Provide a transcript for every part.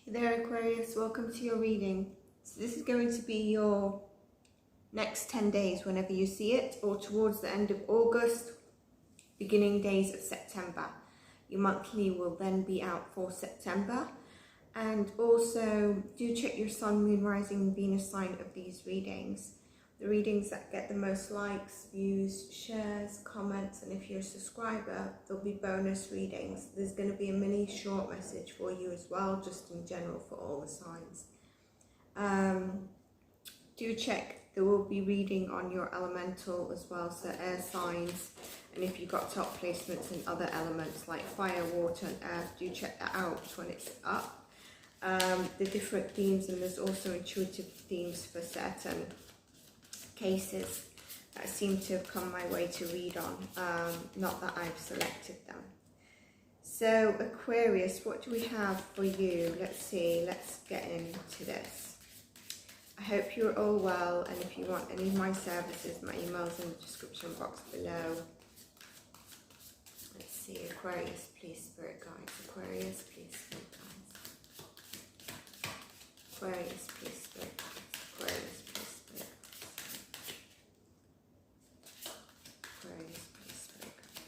Hey there Aquarius, welcome to your reading. So this is going to be your next 10 days whenever you see it, or towards the end of August, beginning days of September. Your monthly will then be out for September. And also do check your Sun, Moon, Rising and Venus sign of these readings. The readings that get the most likes, views, shares, comments, and if you're a subscriber, there'll be bonus readings. There's going to be a mini short message for you as well, just in general for all the signs. Do check, there will be reading on your elemental as well, so air signs, and if you've got top placements in other elements like fire, water and earth, do check that out when it's up. The different themes, and there's also intuitive themes for certain cases that seem to have come my way to read on, not that I've selected them. So Aquarius, what do we have for you? Let's see, let's get into this. I hope you're all well, and if you want any of my services, my email's in the description box below. Let's see, Aquarius, please spirit guides. Aquarius, please spirit guides. Aquarius, please spirit guides. Aquarius, please spirit guides. Aquarius, please spirit guides.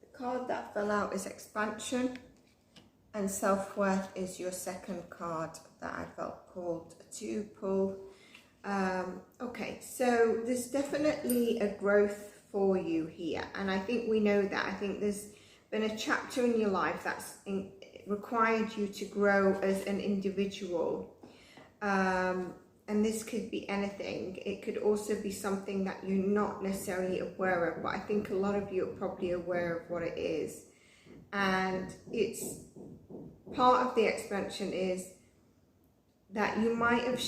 The card that fell out is expansion, and self-worth is your second card that I felt called to pull. Okay, so there's definitely a growth for you here, and I think we know that. I think there's been a chapter in your life that's required you to grow as an individual, and this could be anything. It could also be something that you're not necessarily aware of, but I think a lot of you are probably aware of what it is. And it's part of the expansion is that you might have,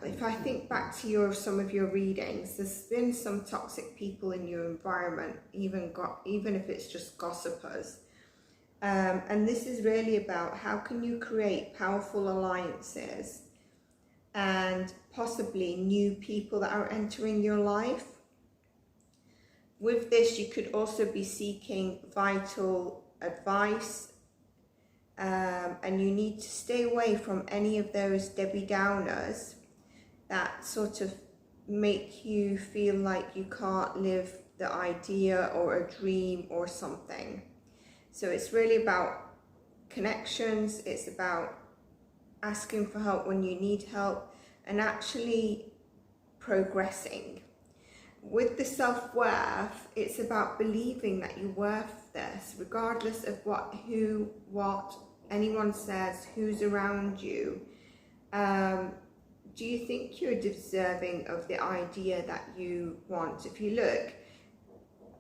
if I think back to some of your readings, there's been some toxic people in your environment, even if it's just gossipers. And this is really about how can you create powerful alliances and possibly new people that are entering your life. With this, you could also be seeking vital advice, and you need to stay away from any of those Debbie Downers that sort of make you feel like you can't live the idea or a dream or something. So it's really about connections, it's about asking for help when you need help, and actually progressing. With the self-worth, it's about believing that you're worth this, regardless of what anyone says, who's around you. Do you think you're deserving of the idea that you want? If you look,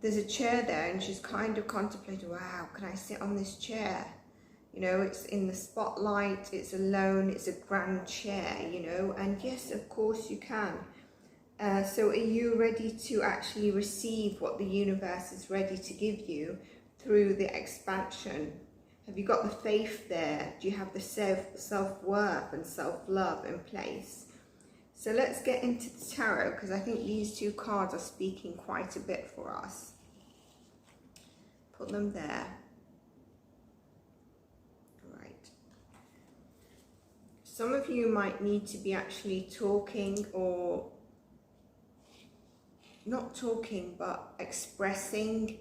there's a chair there, and she's kind of contemplating, wow, can I sit on this chair? You know, it's in the spotlight, it's alone, it's a grand chair, you know, and yes, of course you can. So are you ready to actually receive what the universe is ready to give you through the expansion? Have you got the faith there? Do you have the self-worth and self-love in place? So let's get into the tarot, because I think these two cards are speaking quite a bit for us. Put them there. Right. Some of you might need to be actually talking, or not talking, but expressing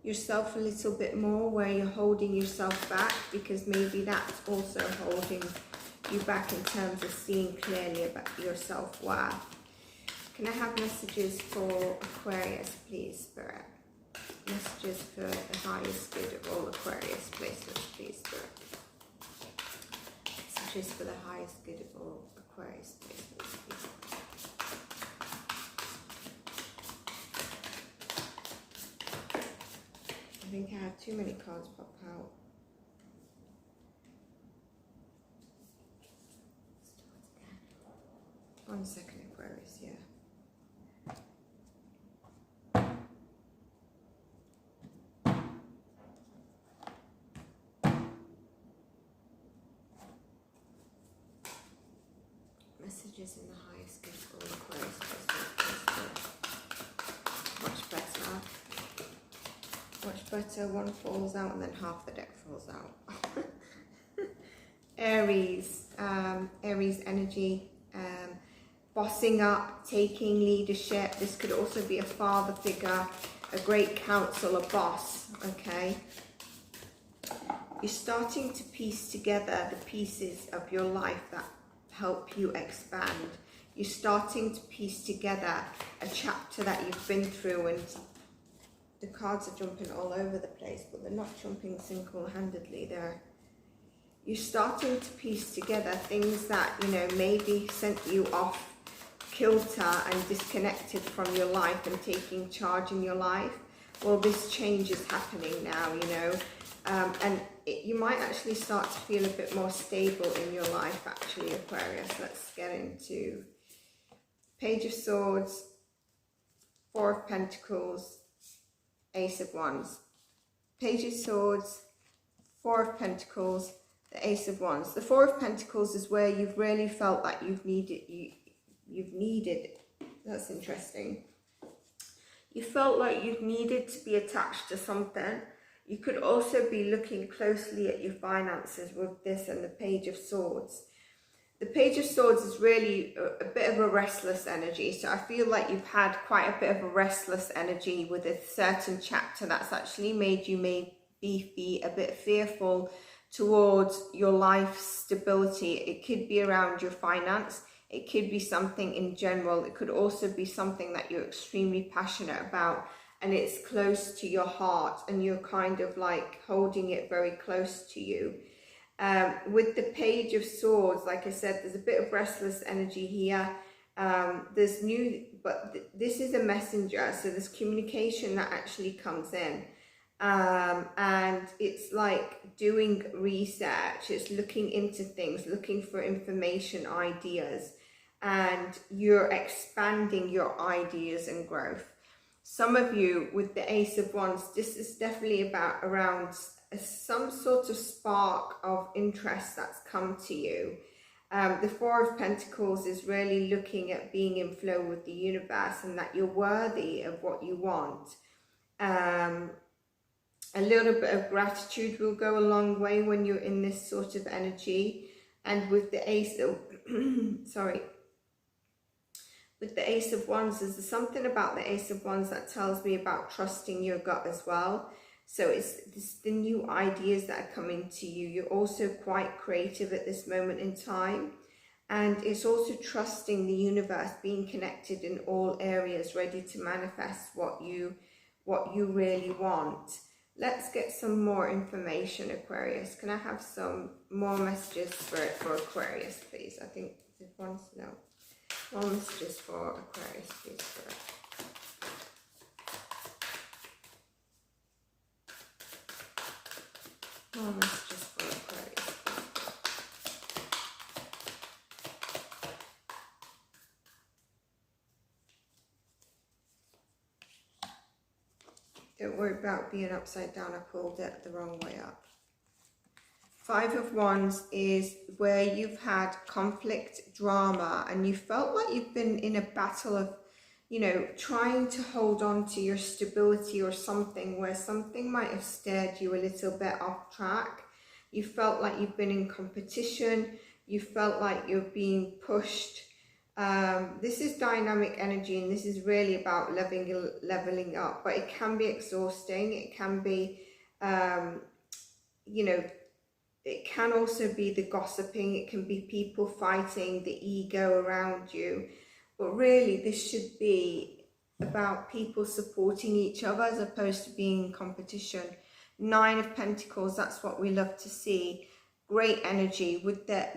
yourself a little bit more, where you're holding yourself back, because maybe that's also holding you back in terms of seeing clearly about your self-worth. Can I have messages for Aquarius, please, Spirit? Messages for the highest good of all Aquarius placements, please, Spirit. Messages for the highest good of all Aquarius placements, please. I think I had too many cards pop out. One second, Aquarius, yeah. messages in the highest good for all Aquarius. Much better. Much better. One falls out and then half the deck falls out. Aries. Aries energy. Bossing up, taking leadership. This could also be a father figure, a great counsel, a boss, okay? You're starting to piece together the pieces of your life that help you expand. You're starting to piece together a chapter that you've been through, and the cards are jumping all over the place, but they're not jumping single-handedly. You're starting to piece together things that, you know, maybe sent you off kilter and disconnected from your life and taking charge in your life. Well, this change is happening now, you know, and you might actually start to feel a bit more stable in your life, actually, Aquarius. Let's get into Page of Swords, Four of Pentacles, Ace of Wands. Page of Swords, Four of Pentacles, the Ace of Wands. The Four of Pentacles is where you've really felt like you've needed, that's interesting. You felt like you've needed to be attached to something. You could also be looking closely at your finances with this and the Page of Swords. The Page of Swords is really a bit of a restless energy. So I feel like you've had quite a bit of a restless energy with a certain chapter that's actually made you maybe a bit fearful towards your life stability. It could be around your finance. It could be something in general. It could also be something that you're extremely passionate about and it's close to your heart and you're kind of like holding it very close to you. With the Page of Swords, like I said, there's a bit of restless energy here. This is a messenger, so there's communication that actually comes in. And it's like doing research, it's looking into things, looking for information, ideas, and you're expanding your ideas and growth. Some of you with the Ace of Wands, this is definitely around some sort of spark of interest that's come to you. The Four of Pentacles is really looking at being in flow with the universe and that you're worthy of what you want. A little bit of gratitude will go a long way when you're in this sort of energy. And with the Ace of, with the Ace of Wands, there's something about the Ace of Wands that tells me about trusting your gut as well. So it's the new ideas that are coming to you. You're also quite creative at this moment in time. And it's also trusting the universe, being connected in all areas, ready to manifest what you really want. Let's get some more information, Aquarius. Can I have some more messages for Aquarius, please? I think there's one, no. More messages for Aquarius, please, Spirit. More messages for Aquarius. Don't worry about being upside down. I pulled it the wrong way up. Five of Wands is where you've had conflict, drama, and you felt like you've been in a battle of, you know, trying to hold on to your stability or something, where something might have steered you a little bit off track. You felt like you've been in competition. You felt like you're being pushed. This is dynamic energy, and this is really about leveling up, but it can be exhausting. It can be, you know, it can also be the gossiping. It can be people fighting, the ego around you. But really, this should be about people supporting each other as opposed to being in competition. Nine of Pentacles, that's what we love to see. Great energy with the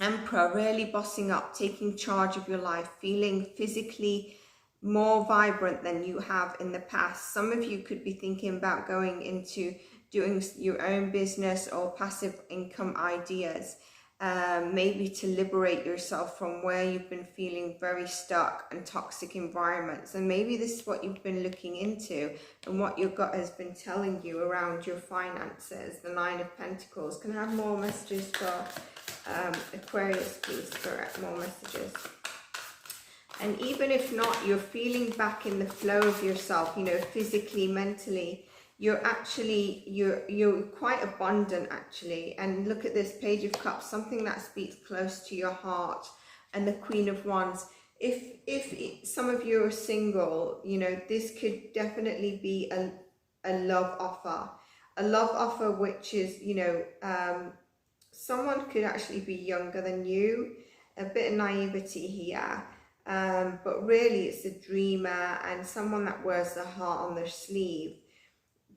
Emperor, really bossing up, taking charge of your life, feeling physically more vibrant than you have in the past. Some of you could be thinking about going into doing your own business or passive income ideas, maybe to liberate yourself from where you've been feeling very stuck and toxic environments. And maybe this is what you've been looking into and what your gut has been telling you around your finances. The Nine of Pentacles. Can I have more messages for Aquarius, please, Spirit, more messages. And even if not, you're feeling back in the flow of yourself, you know, physically, mentally. You're actually, you're quite abundant, actually. And look at this Page of Cups, something that speaks close to your heart, and the Queen of Wands. If some of you are single, you know, this could definitely be a love offer. A love offer which is, you know, someone could actually be younger than you. A bit of naivety here. But really it's a dreamer and someone that wears the heart on their sleeve.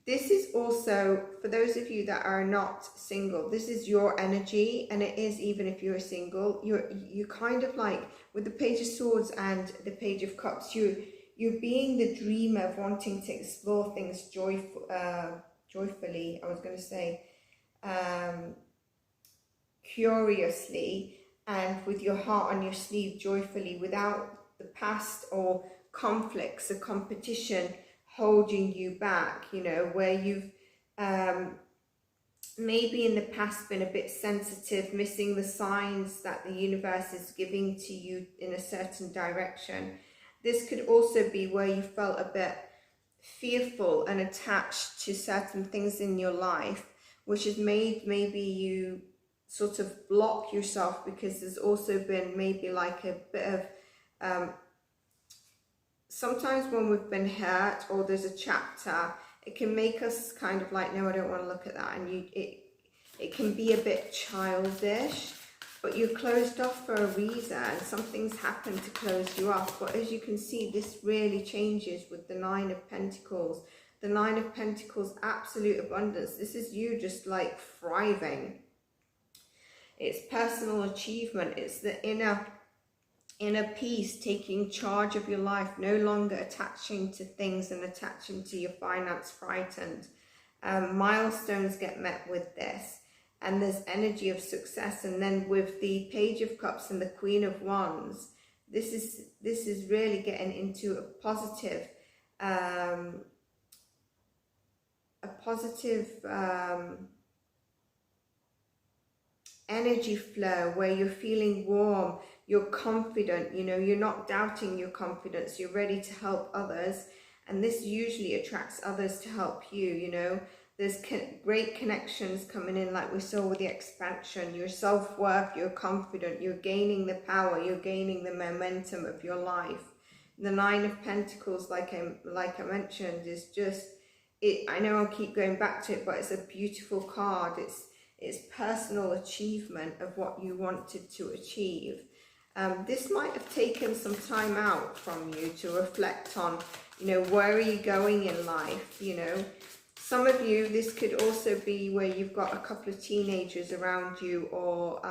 This is also, for those of you that are not single, this is your energy, and it is, even if you're single, you're kind of like, with the Page of Swords and the Page of Cups, you're being the dreamer of wanting to explore things joyfully, I was going to say, curiously, and with your heart on your sleeve, joyfully, without the past or conflicts or competition holding you back, you know, where you've maybe in the past been a bit sensitive, missing the signs that the universe is giving to you in a certain direction. This could also be where you felt a bit fearful and attached to certain things in your life, which has made maybe you sort of block yourself, because there's also been maybe like a bit of sometimes when we've been hurt or there's a chapter, it can make us kind of like, no, I don't want to look at that, and it can be a bit childish, but you're closed off for a reason. Something's happened to close you off. But as you can see, this really changes with the Nine of Pentacles. The Nine of Pentacles, absolute abundance. This is you just like thriving. It's personal achievement. It's the inner peace, taking charge of your life, no longer attaching to things and attaching to your finance frightened. Milestones get met with this, and there's energy of success. And then with the Page of Cups and the Queen of Wands, this is really getting into a positive energy flow, where you're feeling warm, you're confident, you know, you're not doubting your confidence, you're ready to help others, and this usually attracts others to help you, you know. There's great connections coming in, like we saw with the expansion. Your self-worth, you're confident, you're gaining the power, you're gaining the momentum of your life. The Nine of Pentacles, like I mentioned, is just, I know I'll keep going back to it, but it's a beautiful card. It's personal achievement of what you wanted to achieve. This might have taken some time out from you to reflect on, you know, where are you going in life, you know. Some of you, this could also be where you've got a couple of teenagers around you, or,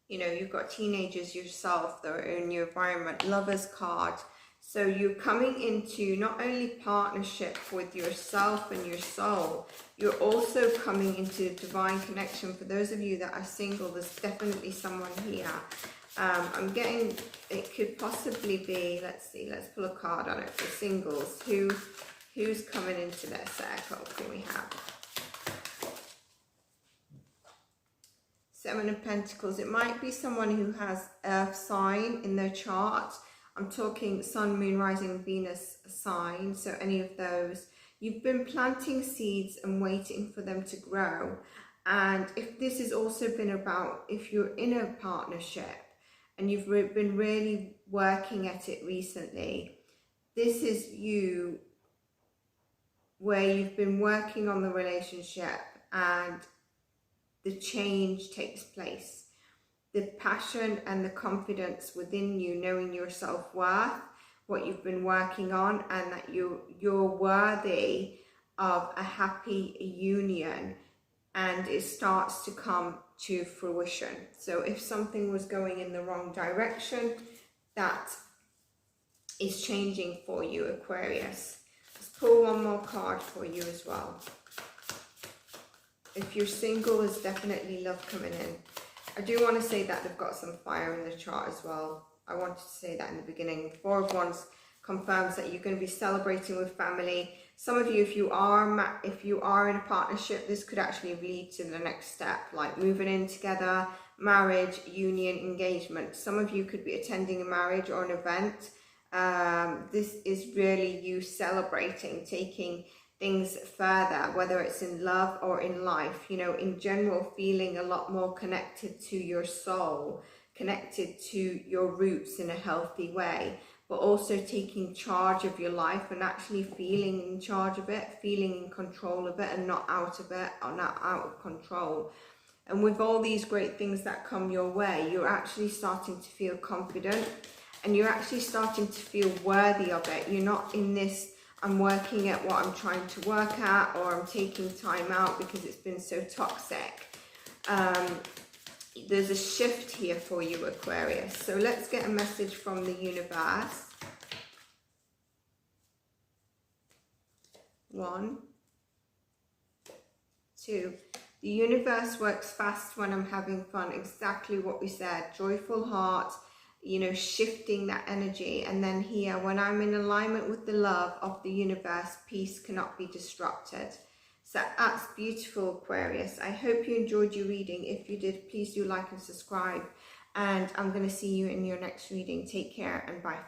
you know, you've got teenagers yourself that are in your environment. Lover's card. So you're coming into not only partnership with yourself and your soul, you're also coming into divine connection. For those of you that are single, there's definitely someone here. I'm getting, it could possibly be, let's see, let's pull a card on it for singles. Who's coming into their circle? Can we have? Seven of Pentacles. It might be someone who has Earth sign in their chart. I'm talking Sun, Moon, Rising, Venus sign, so any of those. You've been planting seeds and waiting for them to grow. And if this has also been about, if you're in a partnership and you've been really working at it recently, this is you where you've been working on the relationship and the change takes place. The passion and the confidence within you, knowing your self-worth, what you've been working on, and that you're worthy of a happy union, and it starts to come to fruition. So if something was going in the wrong direction, that is changing for you, Aquarius. Let's pull one more card for you as well. If you're single, there's definitely love coming in. I do want to say that they've got some fire in the chart as well. I wanted to say that in the beginning. Four of Wands confirms that you're going to be celebrating with family. Some of you, if you are in a partnership, this could actually lead to the next step, like moving in together, marriage, union, engagement. Some of you could be attending a marriage or an event. This is really you celebrating, taking things further, whether it's in love or in life, you know, in general, feeling a lot more connected to your soul, connected to your roots in a healthy way, but also taking charge of your life and actually feeling in charge of it, feeling in control of it, and not out of it or not out of control. And with all these great things that come your way, you're actually starting to feel confident, and you're actually starting to feel worthy of it. You're not in this, I'm working at what I'm trying to work at, or I'm taking time out because it's been so toxic. There's a shift here for you, Aquarius. So let's get a message from the universe. 1, 2. The universe works fast when I'm having fun. Exactly what we said. Joyful heart, you know, shifting that energy. And then here, when I'm in alignment with the love of the universe, peace cannot be disrupted. So that's beautiful, Aquarius. I hope you enjoyed your reading. If you did, please do like and subscribe. And I'm going to see you in your next reading. Take care and bye.